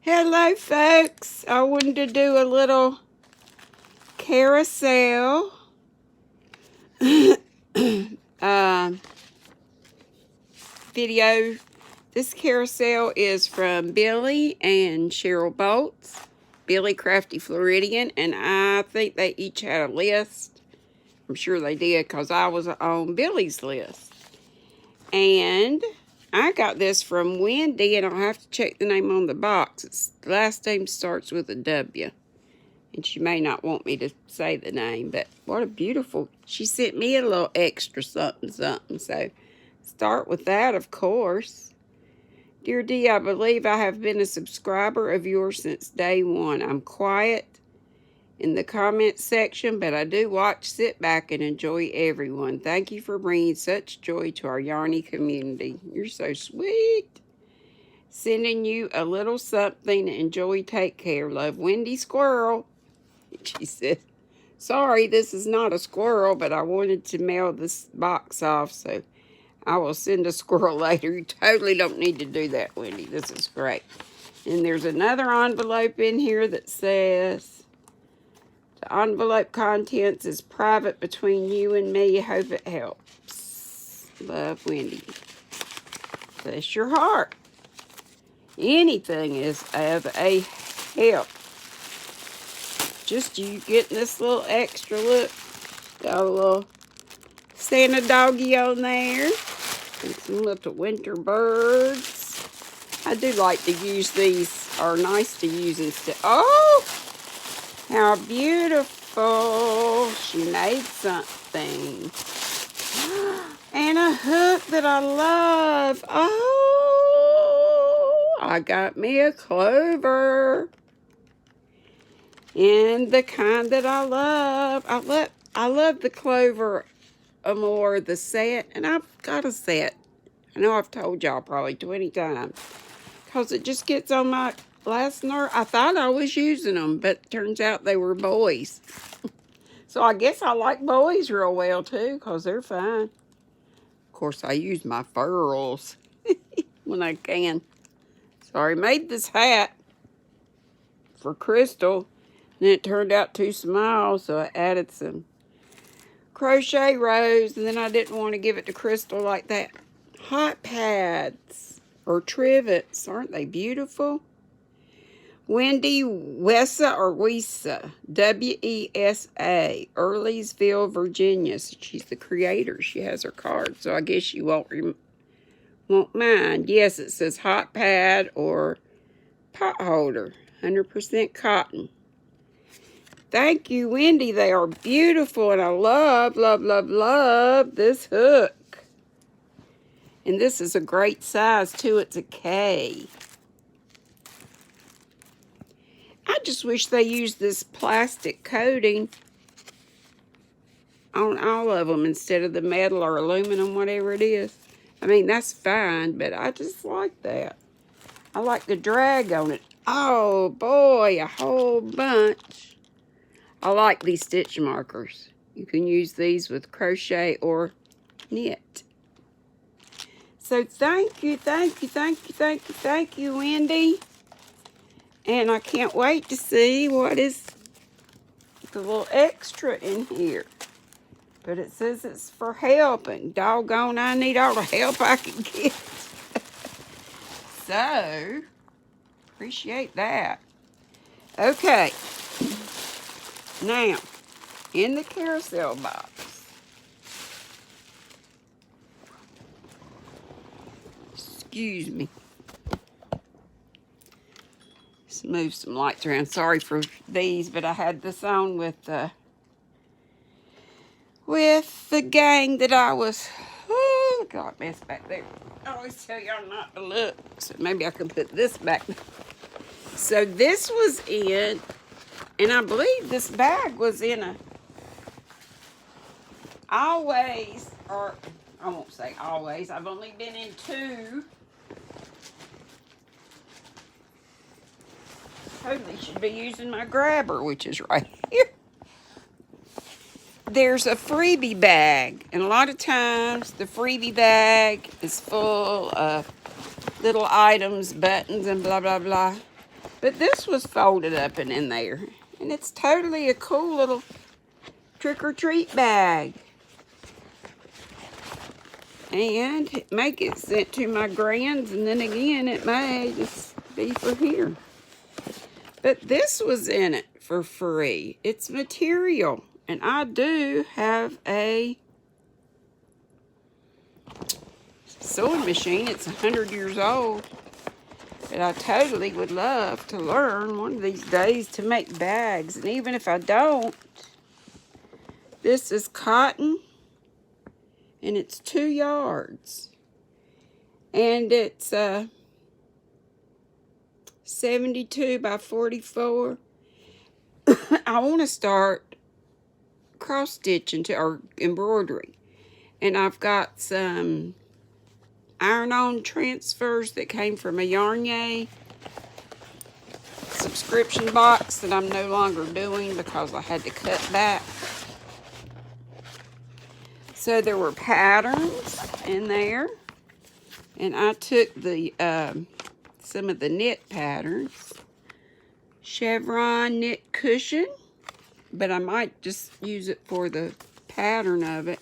Hello, folks. I wanted to do a little carousel video. This carousel is from Billy and Cheryl Bolts, Billy Crafty Floridian, and I think they each had a list. I'm sure they did because I was on Billy's list. And I got this from Wendy, and I'll have to check the name on the box. The last name starts with a W. And she may not want me to say the name, but what a beautiful... She sent me a little extra something. So start with that, of course. Dear Dee, I believe I have been a subscriber of yours since day one. I'm quiet in the comment section, but I do watch, sit back, and enjoy everyone. Thank you for bringing such joy to our yarny community. You're so sweet. Sending you a little something. Enjoy, take care. Love, Wendy Squirrel. She said, sorry, this is not a squirrel, but I wanted to mail this box off, so I will send a squirrel later. You totally don't need to do that, Wendy. This is great. And there's another envelope in here that says, the envelope contents is private between you and me. Hope it helps. Love, Wendy. Bless your heart. Anything is of a help. Just you getting this little extra look. Got a little Santa doggy on there. And some little winter birds. I do like to use these, are nice to use instead. Oh! How beautiful. She made something. And a hook that I love. Oh! I got me a clover. And the kind that I love. I love the clover more, the set. And I've got a set. I know I've told y'all probably 20 times. Because it just gets on my last nerve. I thought I was using them, but turns out they were boys. So I guess I like boys real well too, because they're fine. Of course, I use my furls when I can. So I made this hat for Crystal. And it turned out too small, so I added some crochet rows, and then I didn't want to give it to Crystal like that. Hot pads, or trivets, aren't they beautiful? Wendy Wesa, or Wesa, W-E-S-A, Earlysville, Virginia. So she's the creator. She has her card, so I guess you won't mind. Yes, it says hot pad or pot holder, 100% cotton. Thank you, Wendy. They are beautiful, and I love, love, love, love this hook. And this is a great size, too. It's a K. I just wish they used this plastic coating on all of them instead of the metal or aluminum, whatever it is. I mean, that's fine, but I just like that. I like the drag on it. Oh, boy, a whole bunch. I like these stitch markers. You can use these with crochet or knit. So thank you, thank you, thank you, thank you, thank you, Wendy. And I can't wait to see what is the little extra in here. But it says it's for helping. Doggone, I need all the help I can get. So, appreciate that. Okay. Now, in the carousel box, excuse me, let's move some lights around. Sorry for these, but I had this on with the gang that I was, oh, look at that mess back there. I always tell y'all not to look, so maybe I can put this back. So this was in, and I believe this bag was in a always, or I won't say always, I've only been in two. Totally should be using my grabber, which is right here. There's a freebie bag, and a lot of times the freebie bag is full of little items, buttons, and blah, blah, blah. But this was folded up and in there. And it's totally a cool little trick-or-treat bag. And it may get sent to my grands, and then again, it may just be for here. But this was in it for free. It's material. And I do have a sewing machine. It's 100 years old. But I totally would love to learn one of these days to make bags. And even if I don't, this is cotton. And it's 2 yards. And it's 72 by 44. I want to start cross stitching or embroidery. And I've got some iron-on transfers that came from a Yarn-Yay subscription box that I'm no longer doing because I had to cut back. So there were patterns in there, and I took the some of the knit patterns. Chevron knit cushion, but I might just use it for the pattern of it.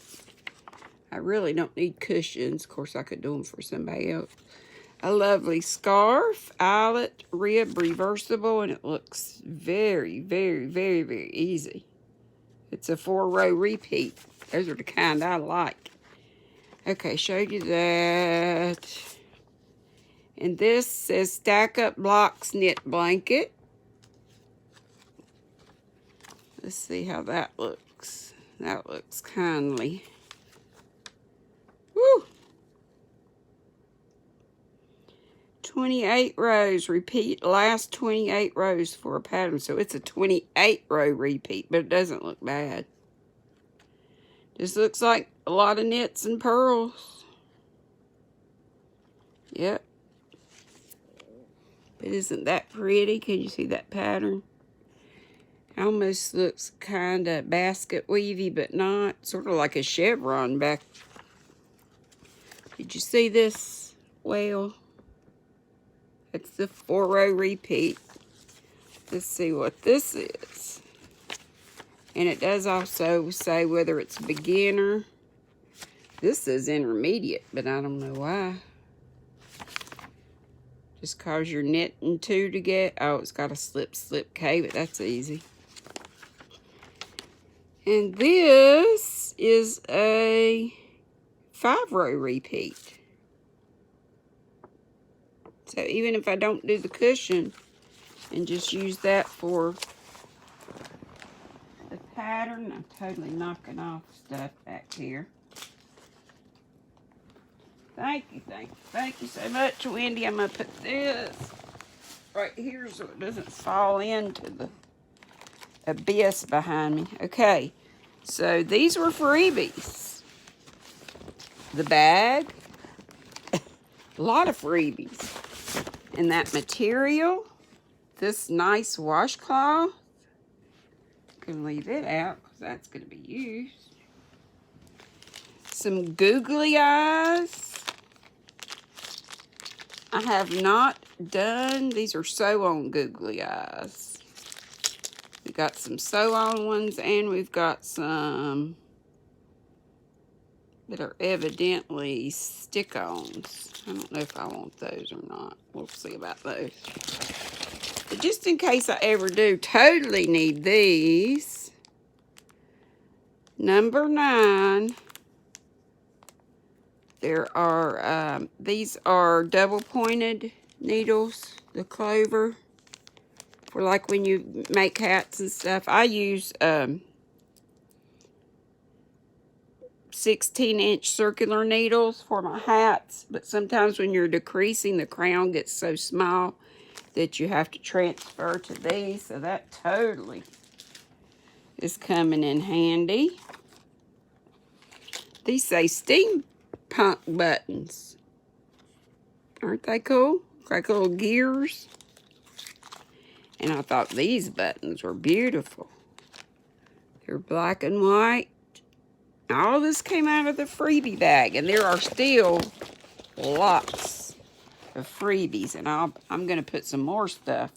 I really don't need cushions. Of course, I could do them for somebody else. A lovely scarf, eyelet, rib, reversible, and it looks very, very, very, very easy. It's a 4-row repeat. Those are the kind I like. Okay, showed you that. And this says Stack Up Blocks Knit Blanket. Let's see how that looks. That looks kindly. Woo! 28 rows. Repeat last 28 rows for a pattern. So it's a 28-row repeat, but it doesn't look bad. Just looks like a lot of knits and purls. Yep. But isn't that pretty? Can you see that pattern? Almost looks kind of basket weavy, but not. Sort of like a chevron back. Did you see this? Well, it's the 4-row repeat. Let's see what this is. And it does also say whether it's beginner. This is intermediate, but I don't know why. Just cause you're knitting 2 together. Oh, it's got a slip K, but that's easy. And this is a 5-row repeat. So even if I don't do the cushion and just use that for the pattern, I'm totally knocking off stuff back here. Thank you so much, Wendy. I'm going to put this right here so it doesn't fall into the abyss behind me. Okay, so these were freebies. The bag, a lot of freebies. And that material, this nice washcloth, can leave it out because that's going to be used. Some googly eyes. I have not done, these are sew-on googly eyes. We got some sew-on ones, and we've got some that are evidently stick-ons. I don't know if I want those or not. We'll see about those. But just in case I ever do totally need these, number 9, there are, these are double-pointed needles, the clover, for like when you make hats and stuff. I use 16-inch circular needles for my hats, but sometimes when you're decreasing, the crown gets so small that you have to transfer to these, so that totally is coming in handy. These say steampunk buttons. Aren't they cool? Like little gears. And I thought these buttons were beautiful. They're black and white. All this came out of the freebie bag, and there are still lots of freebies, and I'm going to put some more stuff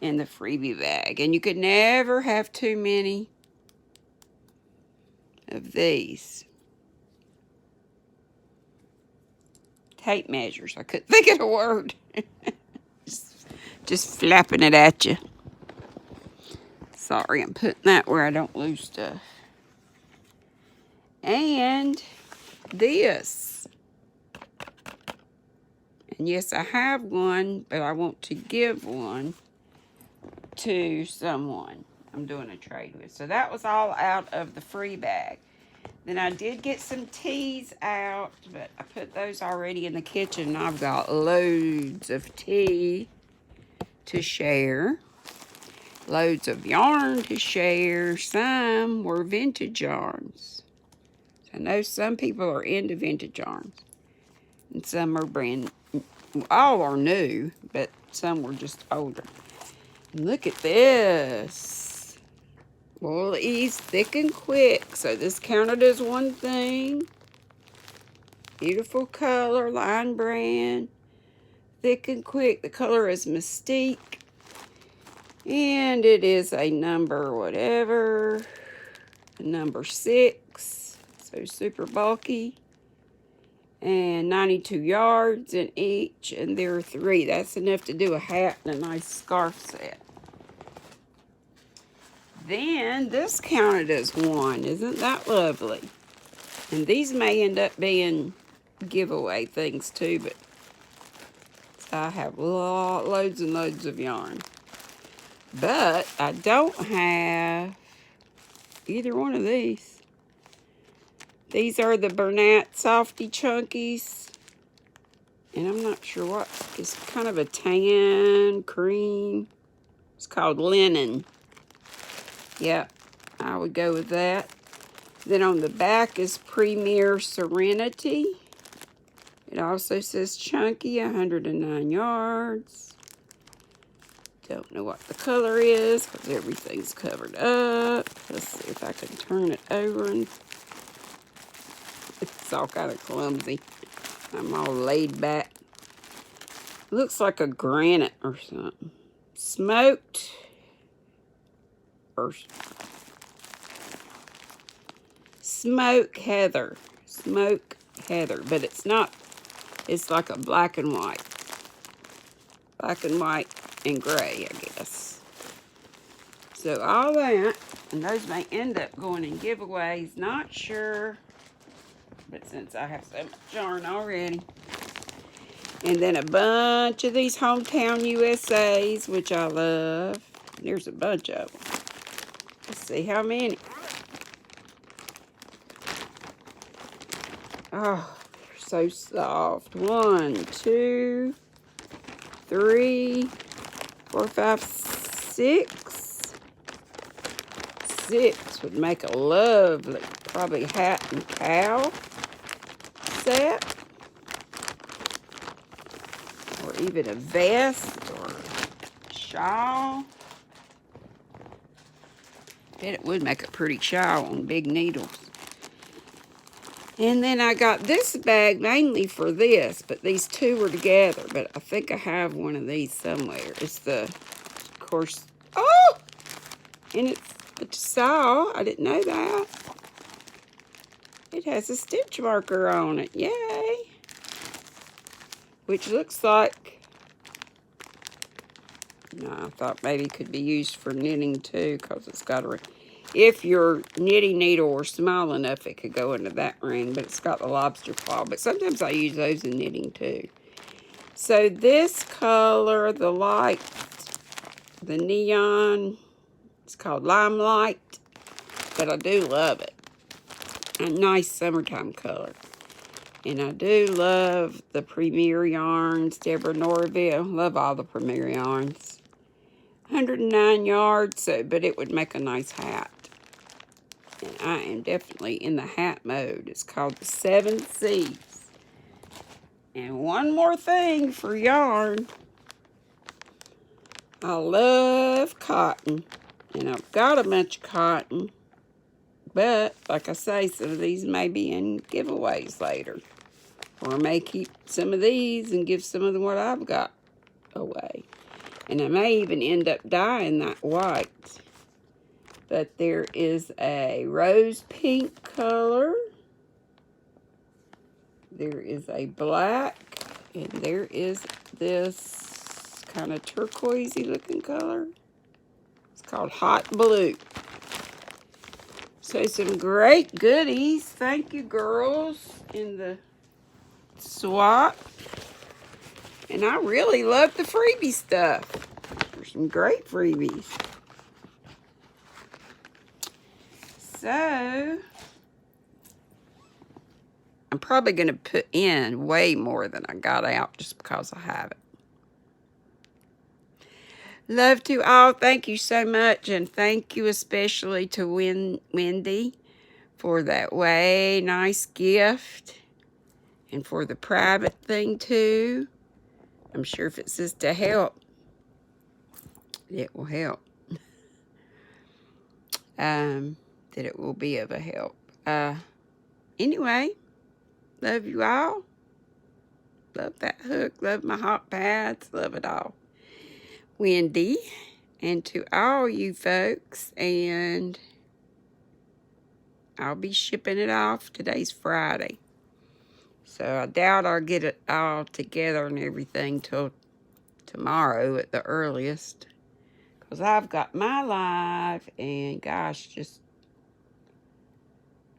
in the freebie bag. And you could never have too many of these. Tape measures. I couldn't think of the word. just flapping it at you. Sorry, I'm putting that where I don't lose stuff. And this. And yes, I have one, but I want to give one to someone I'm doing a trade with. So that was all out of the free bag. Then I did get some teas out, but I put those already in the kitchen. I've got loads of tea to share. Loads of yarn to share. Some were vintage yarns. I know some people are into vintage yarns. And some are all are new, but some were just older. And look at this. Woolies Thick and Quick. So this counted as one thing. Beautiful color, line brand. Thick and Quick. The color is Mystique. And it is a number whatever. Number 6. So super bulky. And 92 yards in each. And there are 3. That's enough to do a hat and a nice scarf set. Then this counted as 1. Isn't that lovely? And these may end up being giveaway things too, but I have loads and loads of yarn. But I don't have either one of these. These are the Bernat Softy Chunkies. And I'm not sure what. It's kind of a tan cream. It's called Linen. Yep, I would go with that. Then on the back is Premier Serenity. It also says chunky, 109 yards. Don't know what the color is because everything's covered up. Let's see if I can turn it over. And it's all kind of clumsy. I'm all laid back. Looks like a granite or something. Smoked. Or Smoke Heather. Smoke Heather. But it's not. It's like a black and white. Black and white and gray, I guess. So all that. And those may end up going in giveaways. Not sure. But since I have so much yarn already. And then a bunch of these Hometown USAs, which I love. There's a bunch of them. Let's see how many. Oh, they're so soft. 1, 2, 3, 4, 5, 6. 6 would make a lovely, probably hat and cowl set. Or even a vest or shawl. Bet it would make a pretty shawl on big needles. And then I got this bag mainly for this, but these two were together. But I think I have one of these somewhere. It's the, of course, oh! And it's a saw. I didn't know that. It has a stitch marker on it. Yay! Which looks like, no, I thought maybe it could be used for knitting too, because it's got a, if your knitting needle were small enough, it could go into that ring, but it's got the lobster claw. But sometimes I use those in knitting too. So this color, the light, the neon, it's called Limelight, but I do love it. A nice summertime color. And I do love the Premier yarns, Deborah Norville. Love all the Premier yarns. 109 yards, so, but it would make a nice hat. And I am definitely in the hat mode. It's called the 7 Seas. And one more thing for yarn. I love cotton. And I've got a bunch of cotton. But, like I say, some of these may be in giveaways later. Or I may keep some of these and give some of what I've got away. And I may even end up dyeing that white. But there is a rose pink color. There is a black. And there is this kind of turquoisey looking color. It's called Hot Blue. So some great goodies. Thank you, girls, in the swap. And I really love the freebie stuff. There's some great freebies. So, I'm probably going to put in way more than I got out just because I have it. Love to all. Thank you so much. And thank you especially to Wendy for that way nice gift. And for the private thing too. I'm sure if it says to help, it will help. That it will be of a help. Anyway, love you all. Love that hook. Love my hot pads. Love it all. Wendy. And to all you folks. And I'll be shipping it off. Today's Friday. So I doubt I'll get it all together and everything till tomorrow at the earliest. Because I've got my live and gosh, just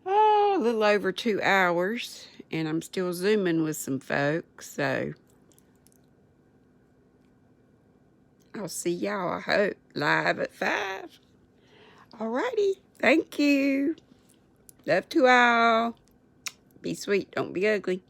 a little over 2 hours. And I'm still Zooming with some folks. So I'll see y'all, I hope, live at 5. Alrighty. Thank you. Love to all. Be sweet. Don't be ugly.